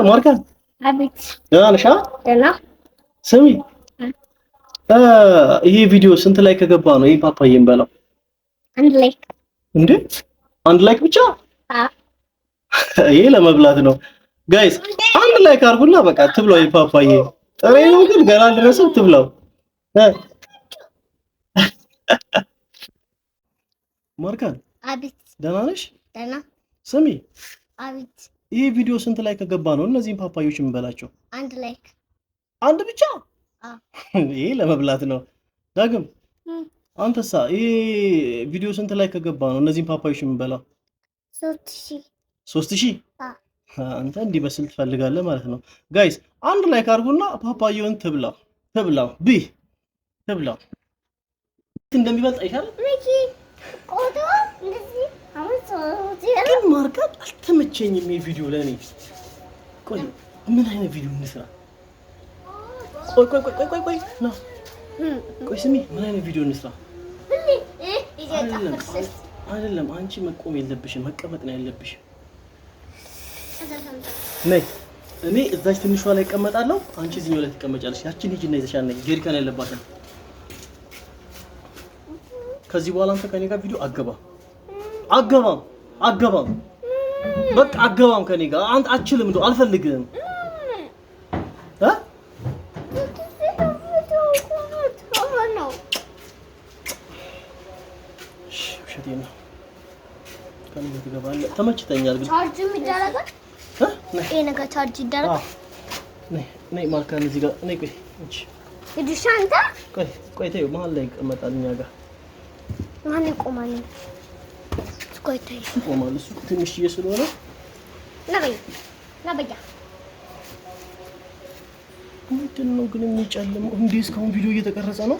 ማርካን አቤት ደህና ነሽ? ደህና ስሚ ይሄ ቪዲዮ ስንት ላይ ከገባ ነው ይሄ ፓፓዬን በላው? አንድ ላይክ እንዴ አንድ ላይክ ብቻ? ይሄ ለመብላት ነው ጋይስ። አንድ ላይክ አድርጉና በቃ ትብላው። ይሄ ፓፓዬ ጥሬ ነው ግን ገና አልደረሰም። ትብላው። ማርካን አቤት ደህና ነሽ? ደህና ስሚ አቤት ይሄ ቪዲዮ ስንት ላይ ከገባ ነው እነዚህን ፓፓዮች የምንበላቸው? አንድ ላይክ አንድ ብቻ? ይሄ ለመብላት ነው። ዳግም አንተሳ ይሄ ቪዲዮ ስንት ላይ ከገባ ነው እነዚህን ፓፓዮች የምንበላው? 3000 አንተ እንዲበስል ትፈልጋለህ ማለት ነው። ጋይስ አንድ ላይክ አድርጉና ፓፓዮን ትብላው ትብላው። እንደሚበልጥ አይሻልም? ቆዶ እንደዚህ ግን ማርካት አልተመቸኝም ይሄ ቪዲዮ ለኔ። ቆይ ምን አይነት ቪዲዮ እንስራ? ቆይ ና ቆይ ስሚ፣ ምን አይነት ቪዲዮ እንስራ? አይደለም አንቺ መቆም የለብሽም መቀመጥ ነው ያለብሽ። ነይ እኔ እዛች ትንሿ ላይ እቀመጣለሁ፣ አንቺ እዚህኛው ላይ ትቀመጫለሽ። ያቺን ሂጂና ይዘሻል። ነይ ጀሪካን ያለባትን። ከዚህ በኋላ አንተ ከኔ ጋር ቪዲዮ አገባም በቃ አገባም ከኔ ጋር አንተ አችልም እንደው አልፈልግም። ውሸቴን ነው። ከኔ ጋር ትገባለህ። ተመችተኛል ግን ቻርጅ ይደረጋል። ይሄ ነገር ቻርጅ ይደረጋል። ነይ ማርካን እዚህ ጋር ነይ። ቆይ እሺ እድሻ አንተ ቆይ ተይው፣ መሀል ላይ ይቀመጣል እኛ ጋር ማን ይቆማል? ቆይ ተይው ይቆማል። እሱ ትንሽዬ ስለሆነ ነብያ ምንድን ነው ግን የሚጨልመው? እንዴ እስካሁን ቪዲዮ እየተቀረጸ ነው።